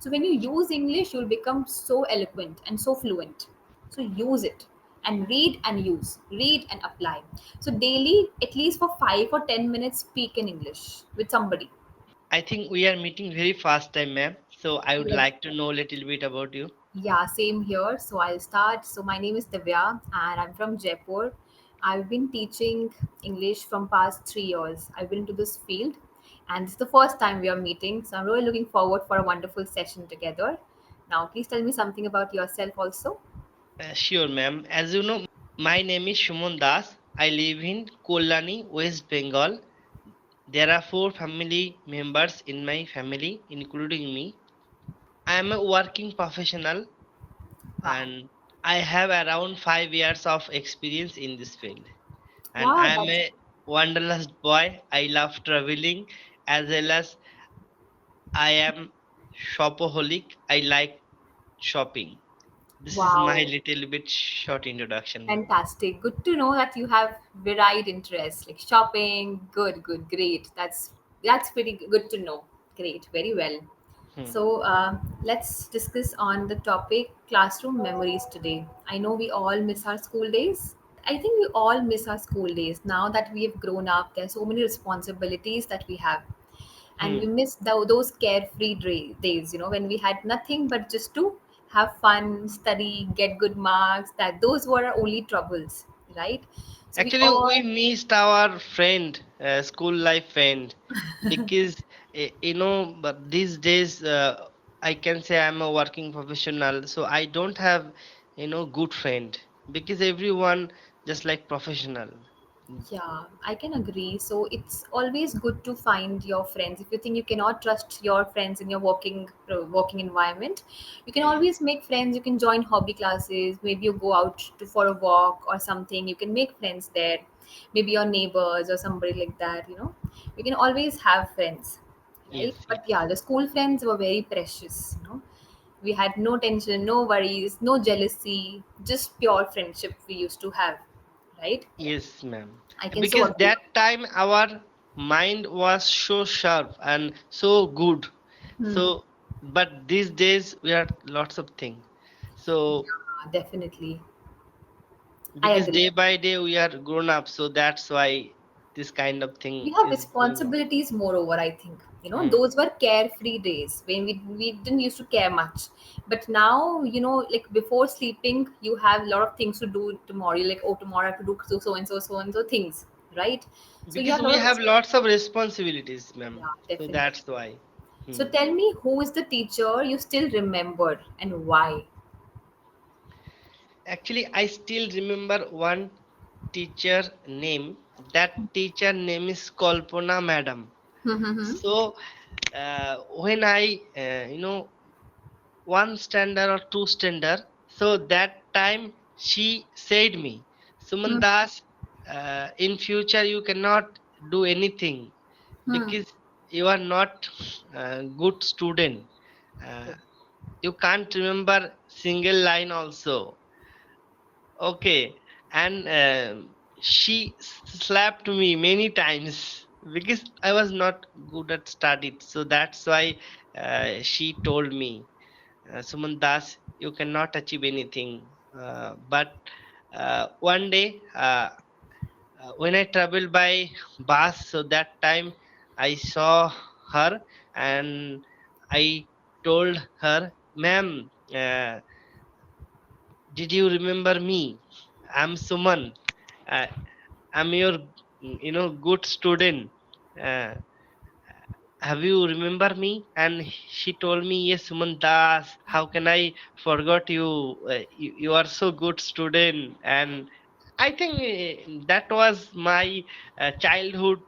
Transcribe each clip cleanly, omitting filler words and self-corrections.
So when you use English, you'll become so eloquent and so fluent. So use it and read and use, read and apply. So daily, at least for 5 or 10 minutes, speak in English with somebody. I think we are meeting very fast time, ma'am. So I would Yes. like to know a little bit about you. Yeah, same here. So I'll start. So my name is Divya and I'm from Jaipur. I've been teaching English from past 3 years. I've been into this field and this is the first time we are meeting. So I'm really looking forward for a wonderful session together. Now, please tell me something about yourself also. Sure, ma'am. As you know, my name is Suman Das. I live in Kollani, West Bengal. There are four family members in my family, including me. I am a working professional Wow. and I have around 5 years of experience in this field. And Wow, I am that's a wanderlust boy. I love traveling as well as I am shopaholic. I like shopping. This is my wow. little bit short introduction, ma'am. Fantastic. Good to know that you have varied interests like shopping. Good, good, great. That's pretty good to know. Great, very well. Hmm. So let's discuss on the topic classroom memories today. I know we all miss our school days. I think we all miss our school days now that we have grown up. There are so many responsibilities that we have, and we Hmm. miss those carefree days. When we had nothing but just to have fun, study, get good marks. That those were our only troubles, right? So we Actually, we all. missed our friend, school life friend, because but these days I can say I'm a working professional, so I don't have good friend because everyone just like professional. Yeah, I can agree. So it's always good to find your friends. If you think you cannot trust your friends in your working environment, you can always make friends. You can join hobby classes. Maybe you go out for a walk or something. You can make friends there. Maybe your neighbors or somebody like that. You can always have friends, right? Yes, But yes. yeah, the school friends were very precious. We had no tension, no worries, no jealousy, just pure friendship we used to have, right? Yes, ma'am. I can so Because agree. that time our mind was so sharp and so good. Hmm. So, but these days we are lots of things. So, Yeah, definitely. I because agree. day by day we are grown up, so that's why this kind of We thing have is going on. responsibilities moreover, I think. Hmm. Those were carefree days when we didn't used to care much. But now, like before sleeping, you have a lot of things to do tomorrow. You're like, oh, tomorrow I have to do so and so things, right? So you Because have a we lot of have lots of responsibilities, ma'am. yeah, So definitely. that's why. So Hmm. tell me, who is the teacher you still remember and why? Actually, I still remember one teacher name. That teacher name is Kalpana Madam. So when I, one standard or two standard, so that time she said me, Suman Hmm. Das, in future you cannot do anything Hmm. because you are not good student. Uh, you can't remember single line also. Okay, and she slapped me many times because I was not good at studies. So that's why she told me, Suman Das, you cannot achieve anything. But one day, when I traveled by bus, so that time I saw her and I told her, ma'am, did you remember me? I'm Suman. Uh, I'm your, good student. Uh, have you remember me? And she told me, yes, Suman Das. How can I forgot you? You are so good student. And I think that was my childhood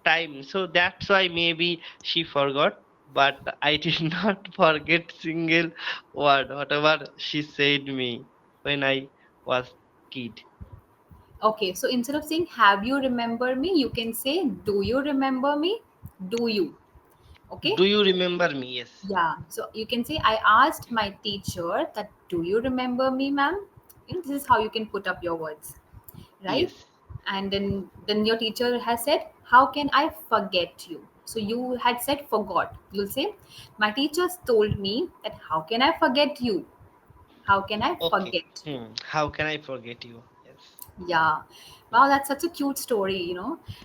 time. So that's why maybe she forgot. But I did not forget single word, whatever she said me when I was kid. Okay, so instead of saying have you remember me, you can say do you remember me? Do you? Okay? Do you remember me? Yes. Yeah. So you can say I asked my teacher that do you remember me, ma'am? This is how you can put up your words, right? Yes. And then your teacher has said, how can I forget you? So you had said forgot. You'll say, my teachers told me that how can I forget you? How can I Okay. forget? How can I forget you? Yes. Yeah. Hmm. Wow, that's such a cute story.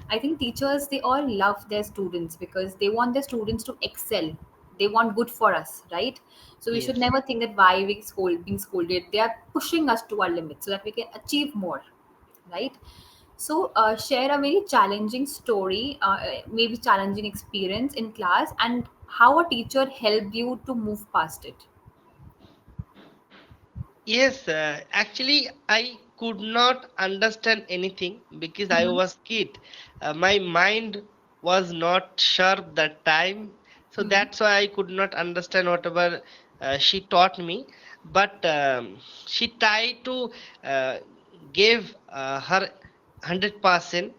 I think teachers, they all love their students because they want their students to excel. They want good for us, right? So we should Yes. never think that why being scolded. They are pushing us to our limits so that we can achieve more, right? So share a very challenging story, maybe challenging experience in class, and how a teacher helped you to move past it. Yes, actually, I could not understand anything because I Mhm. was kid. My mind was not sharp that time, so Hmm. that's why I could not understand whatever she taught me. But she tried to uh, give her 100%.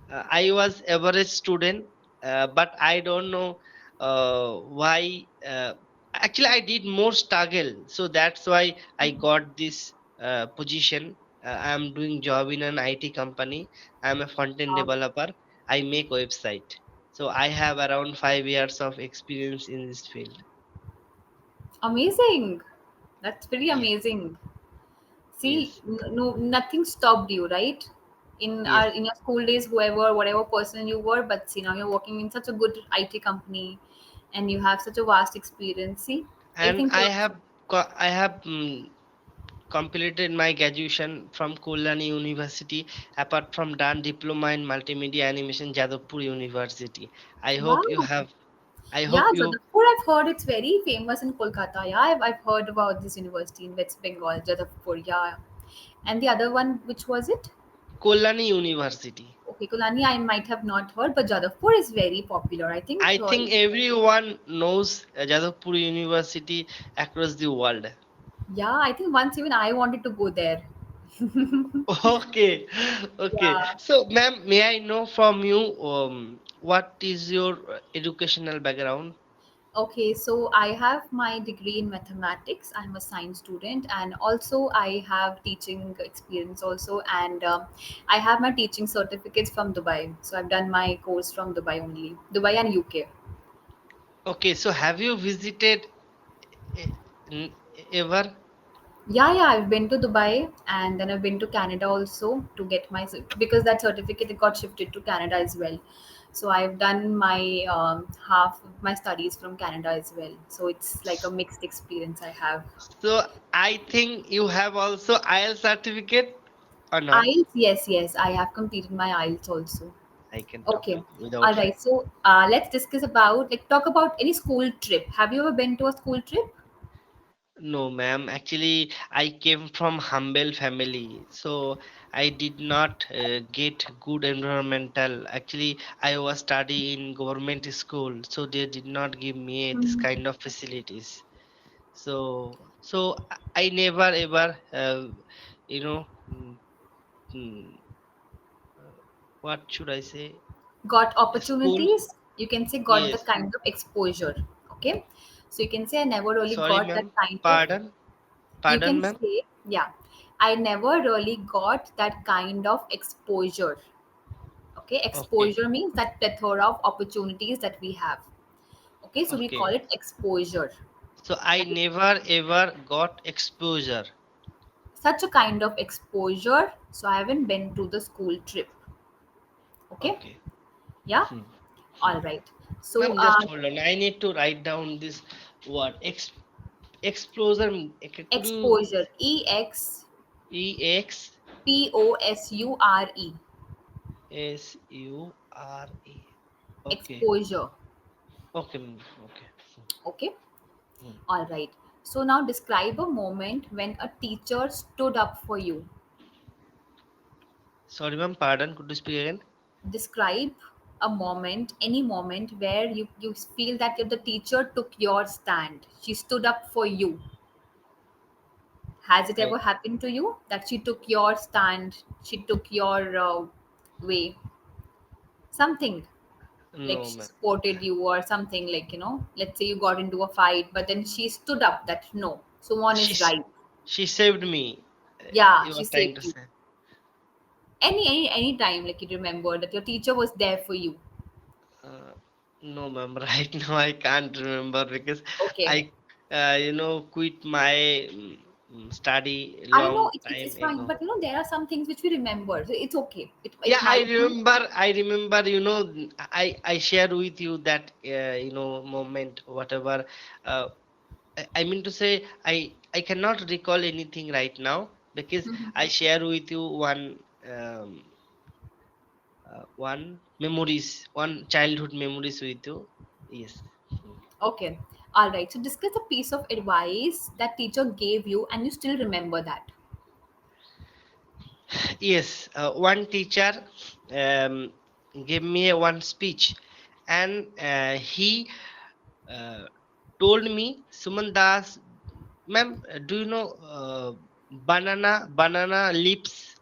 I was average student, but I don't know why. Actually, I did more struggle, so that's why I got this position. I am doing job in an IT company. I am a front-end Wow. developer. I make website. So I have around 5 years of experience in this field. Amazing. That's pretty Yes, amazing. See, yes, no, nothing stopped you, right? yes. In your school days, whoever, whatever person you were, but see now you're working in such a good IT company, and you have such a vast experience. See, I And think I have completed my graduation from Kolani University. Apart from done diploma in multimedia animation, Jadavpur University. I hope you wow. have. I Yeah, hope you Jadavpur, I've heard it's very famous in Kolkata. Yeah, I've heard about this university in West Bengal, Jadavpur. Yeah. And the other one, which was it? Kolani University. Okay, Kulani, I might have not heard, but Jadavpur is very popular. I think, I think everyone knows Jadavpur University across the world. yeah, I think once even I wanted to go there. Okay, okay. Yeah. So, ma'am, may I know from you what is your educational background? Okay, so I have my degree in mathematics. I'm a science student, and also I have teaching experience also, and I have my teaching certificates from Dubai. So I've done my course from Dubai only, Dubai and UK. Okay, so have you visited e- ever? Yeah, yeah, I've been to Dubai and then I've been to Canada also to get my because that certificate got shifted to Canada as well. So I've done my half of my studies from Canada as well. So it's like a mixed experience I have. So I think you have also IELTS certificate or not? IELTS, yes, yes, I have completed my IELTS also. I can talk Okay, with you without all fear. right. So let's discuss about like talk about any school trip. Have you ever been to a school trip? No, ma'am. Actually, I came from humble family, so I did not get good environmental. Actually, I was study in government school, so they did not give me this Mhm. kind of facilities. So I never ever, you know, mm, mm, what should I say? Got School? opportunities, you can say got the Yes. kind of exposure. Okay, so you can say I never really Sorry, got that ma'am. kind of, Pardon? you Pardon, can ma'am. say, yeah, I never really got that kind of exposure. Okay, Okay. exposure means that plethora of opportunities that we have. Okay, so we call Okay. it exposure, So I right? never ever got exposure. Such a kind of exposure, so I haven't been to the school trip. Okay, Okay. yeah, Hmm. Hmm. all right. So Ma'am, just hold on. I need to write down this word. Explosure. Could you exposure, ex EX POSURE, SURE. Okay. exposure. Okay. Okay. Okay, Hmm. all right. So now describe a moment when a teacher stood up for you. Sorry, ma'am. Pardon. Could you speak again? Describe a moment, any moment where you feel that the teacher took your stand. She stood up for you. Has it Oh, ever happened to you that she took your stand? She took your way. Something like no, she ma'am. supported you or something like let's say you got into a fight, but then she stood up that no, Suman She is s- right. she saved me. Yeah, You she are trying saved to you. say. Any time like you remember that your teacher was there for you. Uh, No, ma'am. Right now I can't remember because Okay. I, quit my study I know long time it's fine, ago. but there are some things which we remember, so it's okay. It Yeah, I might be. remember. I remember. I share with you that moment, whatever. Uh, I mean to say, I cannot recall anything right now because I share with you one memories, one childhood memories with you. Yes. Okay. All right. So discuss a piece of advice that teacher gave you and you still remember that. Yes, one teacher um, gave me one speech, and he uh, told me, Suman Das, ma'am, do you know banana leaves?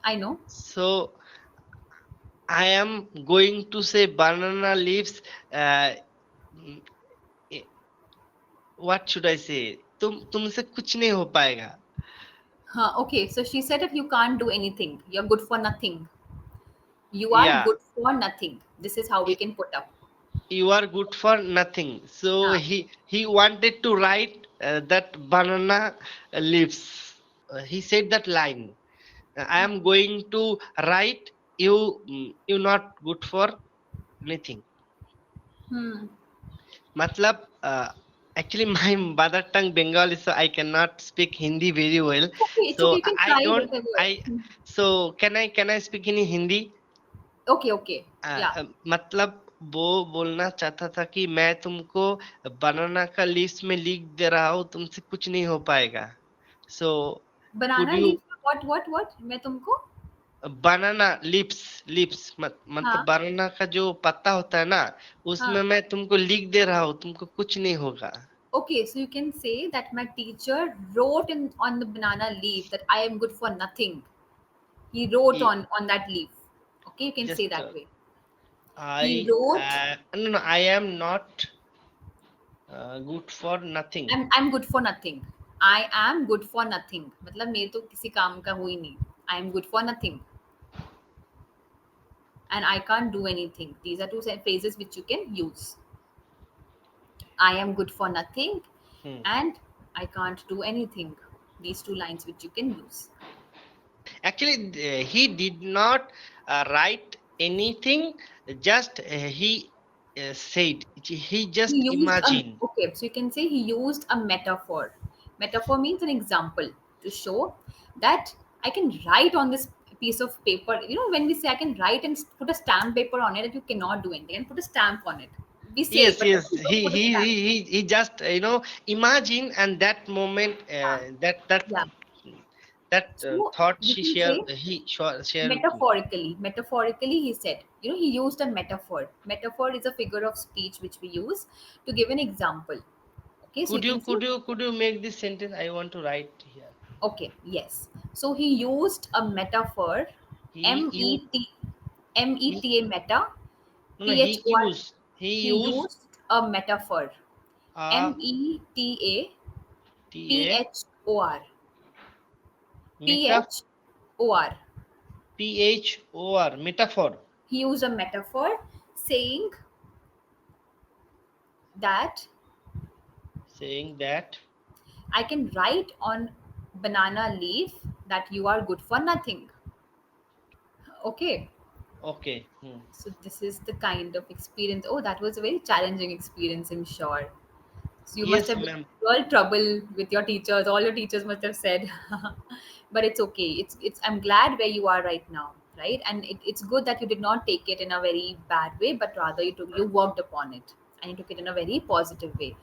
I know. So I am going to say banana leaves. Uh, mm, eh, what should I say? तुमसे कुछ नहीं हो पाएगा. Huh, okay. So she said that you can't do anything. You're good for nothing. You are Yeah, good for nothing. This is how we can put up. you are good for nothing. So Huh. he wanted to write that banana leaves. He said that line. I am going to write you. You not good for anything. Hmm. मतलब actually my mother tongue Bengali, so I cannot speak Hindi very well. It's okay. It's okay. So You can I try don't. whatever. I so can I speak in Hindi? Okay. Okay. Yeah. मतलब वो बोलना चाहता था कि मैं तुमको बनाना का list में लिख दे रहा हूँ, तुमसे कुछ नहीं हो पाएगा. So could Banana you leaf. What? मैं तुमको. बनाना लिप्स मतलब हाँ. बनाना का जो पत्ता होता है ना, उसमें हाँ. मैं तुमको लिख दे रहा हूँ, तुमको कुछ नहीं होगा. Okay, so you can say that my teacher wrote in on the banana leaf that I am good for nothing. He wrote Ye- on that leaf. Okay, you can say just that way. He I wrote, no, I am not good for nothing. I'm good for nothing. I am good for nothing. मतलब मेरे तो किसी काम का हुई नहीं. I am good for nothing and I can't do anything. These are two phrases which you can use. I am good for nothing Hmm. and I can't do anything. These two lines which you can use. Actually, he did not write anything, just he said, he He just used a imagined. okay, so you can say he used a metaphor. Metaphor means an example to show that I can write on this piece of paper. When we say I can write and put a stamp paper on it, that you cannot do anything and put a stamp on it. We say, Yes, but yes, we don't put a stamp. he just imagine, and that moment, Yeah. Yeah. that So thought we she can say share with me. metaphorically he said, he used a metaphor. Metaphor is a figure of speech which we use to give an example. Okay, so you Could you can say. could you could you make this sentence? I want to write here. Okay, yes. So he used a metaphor, He M you E T M E he T A meta, no no T H he O R. he He used used a metaphor, a M E T A t P a H O R, P meta H O R. phor metaphor, He used a metaphor saying that saying that. I can write on banana leaf that you are good for nothing. Okay, Okay. so this is the kind of experience. Oh, that was a very challenging experience, I'm sure. So you must Yes, have been ma'am. in all trouble with your teachers. All your teachers must have said, but it's okay. It's. I'm glad where you are right now, right? And it's good that you did not take it in a very bad way, but rather you worked upon it and you took it in a very positive way.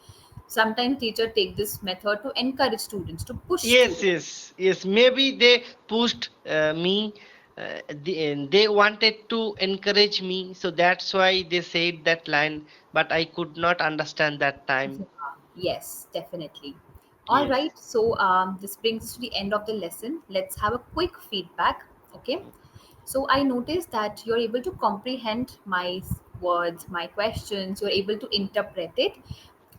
Sometimes teacher take this method to encourage students, to push Yes, students. yes, yes. Maybe they pushed me. They wanted to encourage me, so that's why they said that line. But I could not understand that time. Yeah, yes, definitely. All Yes. right. So this brings us to the end of the lesson. Let's have a quick feedback. Okay. So I noticed that you're able to comprehend my words, my questions. You're able to interpret it,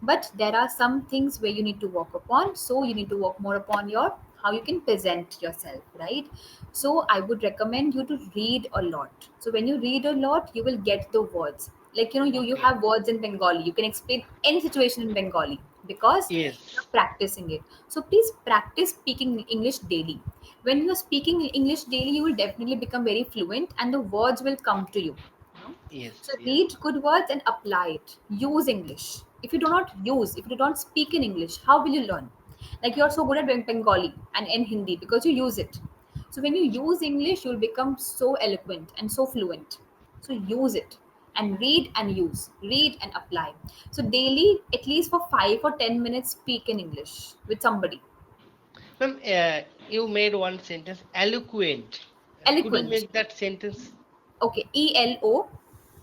but there are some things where you need to work upon. So you need to work more upon your how you can present yourself, right? So I would recommend you to read a lot. So when you read a lot, you will get the words. Like, you Okay. have words in Bengali, you can explain any situation in Bengali because you're Yes. practicing it. So please practice speaking English daily. When you're speaking English daily, you will definitely become very fluent and the words will come to you. Yes. So Yes. read good words and apply it. Use English. If you don't speak in English, how will you learn? Like, you're so good at Bengali and in Hindi because you use it. So when you use English, you'll become so eloquent and so fluent. So use it and read and use, read and apply. So daily, at least for 5 or 10 minutes, speak in English with somebody. Ma'am, you made one sentence eloquent. Could you Eloquent. make that sentence? Okay. ELO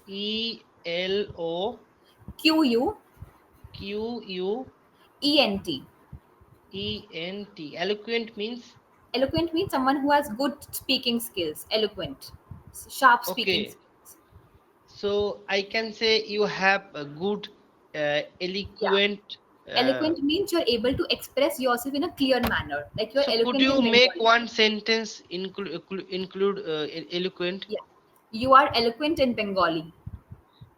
ELOQUENT. QU ENT. Eloquent means? Eloquent means someone who has good speaking skills. Eloquent. Sharp speaking Okay. skills. So I can say you have a good, Yeah. eloquent. Uh, Eloquent means you're able to express yourself in a clear manner. Like, you're so could eloquent in you make Bengali. one sentence include eloquent? Yeah. You are eloquent in Bengali.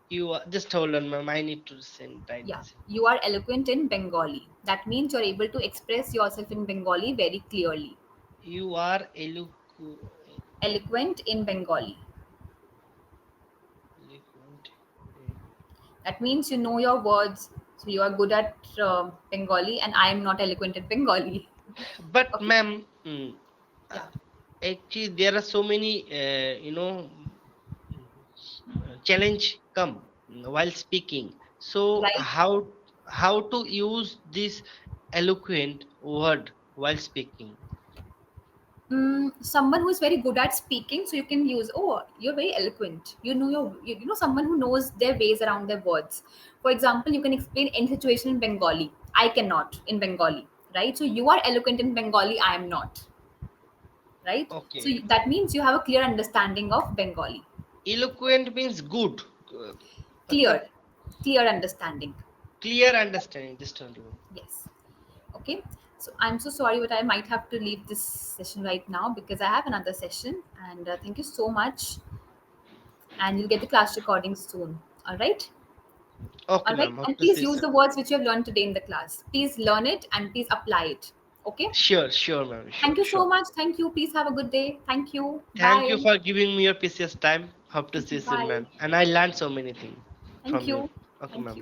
You are, just hold on, ma'am. I need to send write Yeah. the sentence. You are eloquent in Bengali. That means you're able to express yourself in Bengali very clearly. You are eloquent. Eloquent in Bengali. Eloquent in. That means you know your words. So you are good at Bengali, and I am not eloquent in Bengali. But Okay. ma'am, Yeah. uh, actually there are so many, challenge come while speaking. So Right. how to use this eloquent word while speaking? Someone who is very good at speaking, so you can use, oh, you're very eloquent, you know someone who knows their ways around their words. For example, you can explain any situation in Bengali. I cannot in Bengali, right? So you are eloquent in Bengali, I am not, right? So Okay. that means you have a clear understanding of Bengali. Eloquent means good. uh, matlab Clear. Clear understanding. clear understanding, just hold on. Yes. Okay. So I'm so sorry, but I might have to leave this session right now because I have another session. And thank you so much, and you'll get the class recording soon. All right. Okay All right. ma'am, hope And to please see you use soon. the words which you have learned today in the class. Please learn it and please apply it. Okay. Sure ma'am, Thank you so sure. much. Thank you. Please have a good day. Thank you. Thank you Bye. for giving me your precious time. Hope to Thank see you. you soon, Bye. ma'am. And I learned so many things Thank from you. you. Okay, Thank ma'am. you. Bye.